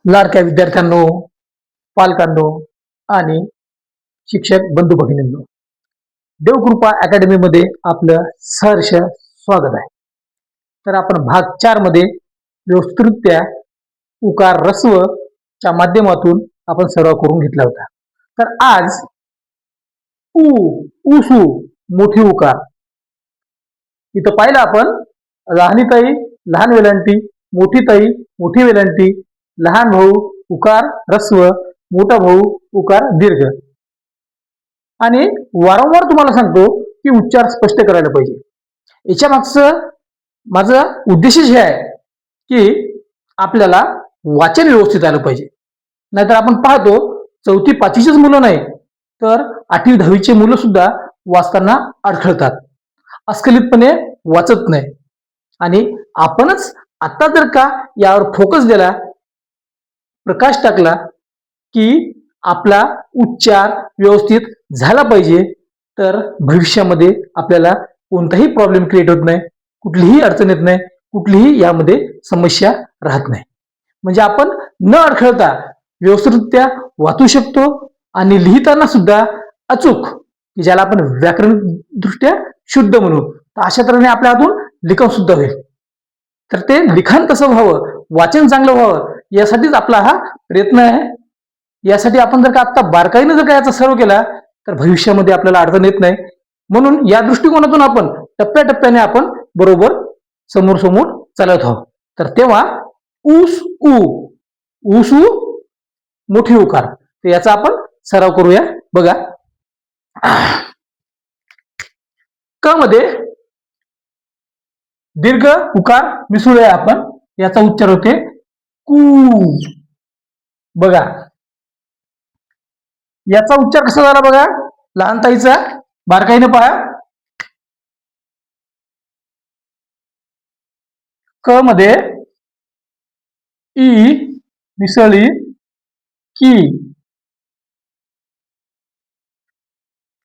लाडक्या विद्यार्थ्यांनो, पालकांनो आणि शिक्षक बंधू भगिनींनो, देवकृपा अकॅडमी मध्ये आपलं सहर्ष स्वागत आहे. तर आपण भाग 4 मध्ये व्यवस्थितरित्या उकार रस्व च्या माध्यमातून आपण सराव करून घेतला होता. तर आज उसू मोठी उकार इथं पाहिलं आपण. लहानी ताई लहान वेलांटी, मोठी ताई मोठी वेलांटी, लहान भाऊ उकार रस्व, मोठा भाऊ उकार दीर्घ. आणि वारंवार तुम्हाला सांगतो की उच्चार स्पष्ट करायला पाहिजे. याच्या मागचं माझं उद्देश हे आहे की आपल्याला वाचन व्यवस्थित आलं पाहिजे. नाहीतर आपण पाहतो 4थी 5वीचीच मुलं नाही तर 8वी 10वीचे मुलं सुद्धा वाचताना अडखळतात, अस्खलितपणे वाचत नाही. आणि आपणच आता जर का यावर फोकस दिला, प्रकाश टाकला की आपला उच्चार व्यवस्थित झाला पाहिजे, तर भविष्यामध्ये आपल्याला कोणताही प्रॉब्लेम क्रिएट होत नाही, कुठलीही अडचण येत नाही, कुठलीही यामध्ये समस्या राहत नाही. म्हणजे आपण न अडखळता व्यवस्थितरित्या वाचू शकतो आणि लिहिताना सुद्धा अचूक, ज्याला आपण व्याकरण दृष्ट्या शुद्ध म्हणू, तर अशा तऱ्हेने आपल्या हातून लिखाण सुद्धा होईल. तर ते लिखाण कसं व्हावं, वाचन चांगलं व्हावं, यासाठीच आपला हा प्रयत्न आहे. यासाठी आपण जर का आता बारकाईने जर का याचा सराव केला तर भविष्यामध्ये आपल्याला अडचण येत नाही. म्हणून या दृष्टिकोनातून आपण टप्प्याटप्प्याने आपण बरोबर समोर समोर चालत आहोत. तर तेव्हा ऊस ऊ मोठी उकार, तर याचा आपण सराव करूया. बघा, क मध्ये दीर्घ उकार मिसळूया आपण. याचा उच्चार होते कू. बघा, याचा उच्चार कसा झाला बघा, लहान ताईचा बारकाईने पहा. क मध्ये ई मिसळी की.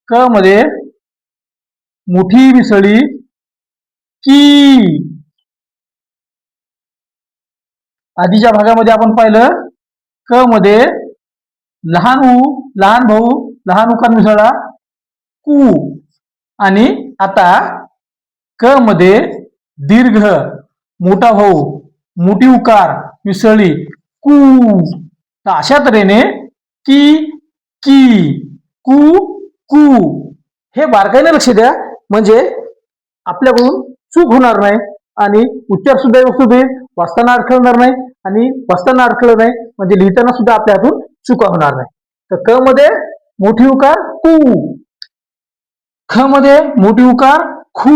क मध्ये मोठी मिसळी की. आधीच्या भागामध्ये आपण पाहिलं क मध्ये लहान भाऊ लहान उकार मिसळला कू. आणि आता क मध्ये दीर्घ मोठा भाऊ मोठी उकार मिसळली कू. तर अशा तऱ्हेने की की कू कू हे बारकाईने लक्ष द्या, म्हणजे आपल्याकडून चूक होणार नाही आणि उच्चार सुद्धा व्यवस्थित होईल. वाचताना अडखळणार नाही आणि वाचताना अडखळलं नाही म्हणजे लिहिताना सुद्धा आपल्या हातून चुका होणार नाही. तर क मध्ये मोठी उकार कू, ख मध्ये मोठी उकार खू,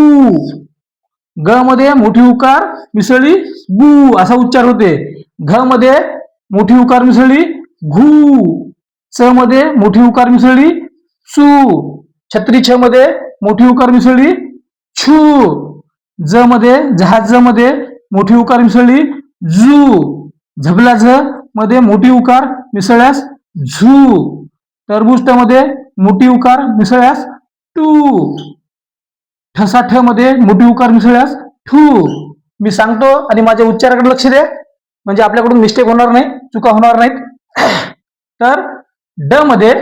ग मध्ये मोठी उकार मिसळी गु असा उच्चार होते. घ मध्ये मोठी उकार मिसळी घू, च मध्ये मोठी उकार मिसळी चू, छत्री छ मध्ये मोठी उकार मिसळी छू, ज मध्ये जहाज मध्ये मोठी उकार मिसळी जू, झबला झ मध्ये मोठी उकार मिसळल्यास झू, टरबूज ट मध्ये मोठी उकार मिसळल्यास टू, ठसा ठ मध्ये मोठी उकार मिसळल्यास ठू. मी सांगतो आणि माझ्या उच्चाराकडे लक्ष द्या, म्हणजे आपल्याकडून मिस्टेक होणार नाही, चुका होणार नाहीत. तर ड मध्ये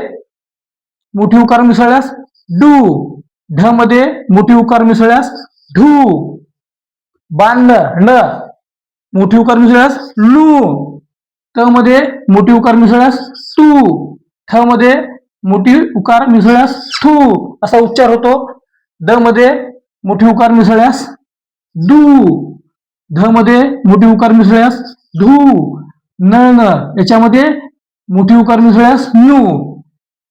मोठी उकार मिसळल्यास डू, ढ मध्ये मोठी उकार मिसळल्यास ढू, बाण न मोठी उकार मिसळल्यास लू, त मध्ये मोठी उकार मिसळल्यास टू, ठ मध्ये मोठी उकार मिसळल्यास थू असा उच्चार होतो. द मध्ये मोठी उकार मिसळल्यास दू, ध मध्ये मोठी उकार मिसळल्यास धू, न याच्यामध्ये मोठी उकार मिसळल्यास नू.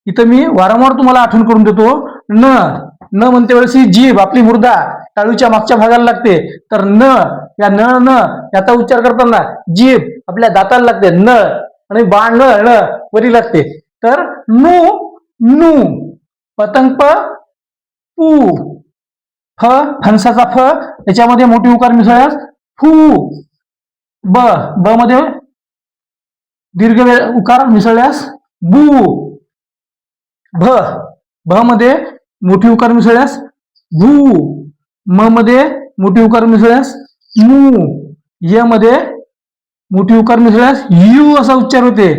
इथं मी वारंवार तुम्हाला आठवण करून देतो, न म्हणते वेळेस ही जीभ आपली मुर्दा टाळूच्या मागच्या भागाला लागते. तर न या न याचा उच्चार करताना जीभ आपल्या दाताला लागते न, आणि बाण न वरी लागते. तर नू, पतंग प पू, फ फणसाचा फ याच्यामध्ये मोठी उकार मिसळल्यास फू, ब मध्ये दीर्घ उकार मिसळल्यास बू, भ मध्ये मोठी उकार मिसळल्यास भू, म मध्ये मोठी उकार मिसळल्यास मू, य मध्ये मोठी उकार मिसळल्यास यू असा उच्चार होते.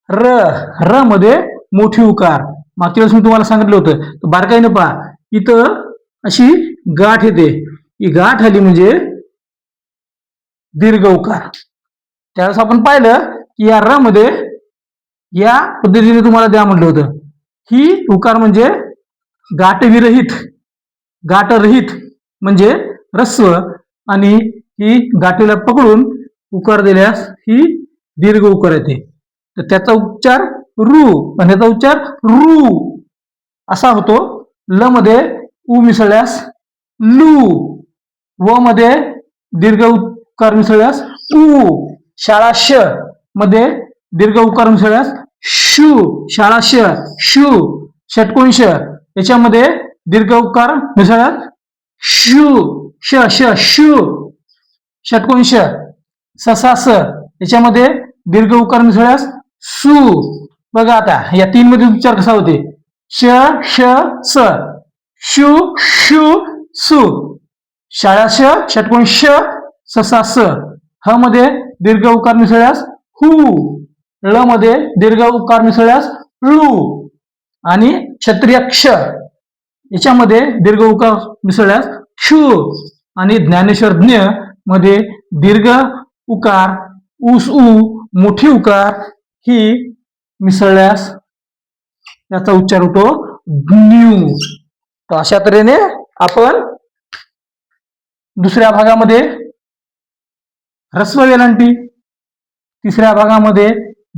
र र मध्ये मोठी उकार. मागच्या वेळेस मी तुम्हाला सांगितलं होतं. तर बारकाईनं पहा, इथं अशी गाठ येते. ही गाठ आली म्हणजे दीर्घ उकार. त्यावेळेस आपण पाहिलं की या र मध्ये या पद्धतीने तुम्हाला द्या म्हटलं होतं. ही उकार म्हणजे गाठविरहित, गाठरहित म्हणजे ह्रस्व, आणि ही गाठीला पकडून उकार दिल्यास ही दीर्घ उकार येते. तर त्याचा उच्चार रू आणि त्याचा उच्चार रू असा होतो. ल मध्ये उ मिसळल्यास लू, व मध्ये दीर्घ उकार मिसळल्यास ऊ. शाळा श मध्ये दीर्घ उकार मिसळल्यास शू, शाळा श शू. षटकोन ष याच्यामध्ये दीर्घ उकार मिसळल्यास शू, श श शू. षटकोन ष. ससा स याच्यामध्ये दीर्घ उकार मिसळल्यास सू. बघा आता या तीन मध्ये उच्चार कसा होते. श श स, शू शू सू. शाळा श, षटकोन श, ससा स. ह मध्ये दीर्घ उकार मिसळल्यास हू. ल मध्ये दीर्घ उकार मिसळल्यास लू. आणि क्षत्रिय क्ष याच्यामध्ये दीर्घ उकार मिसळल्यास क्षू. आणि ज्ञानेश्वर ज्ञ मध्ये दीर्घ उकार ऊस ऊ, मोठी उकार ही मिसळल्यास त्याचा उच्चार होतो ज्ञू. तर अशा तऱ्हेने आपण दुसऱ्या भागामध्ये ह्रस्व वेलांटी, तिसऱ्या भागामध्ये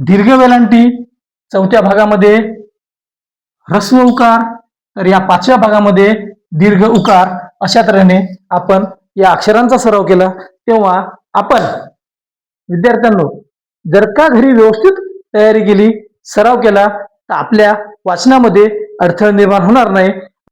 दीर्घ वेलांटी, चौथ्या भागामध्ये ह्रस्व उकार, तर या पाचव्या भागामध्ये दीर्घ उकार, अशा तऱ्हेने आपण या अक्षरांचा सराव केला. तेव्हा आपण विद्यार्थ्यांनो जर का घरी व्यवस्थित तयारी केली, सराव केला, तर आपल्या वाचनामध्ये अडथळा निर्माण होणार नाही.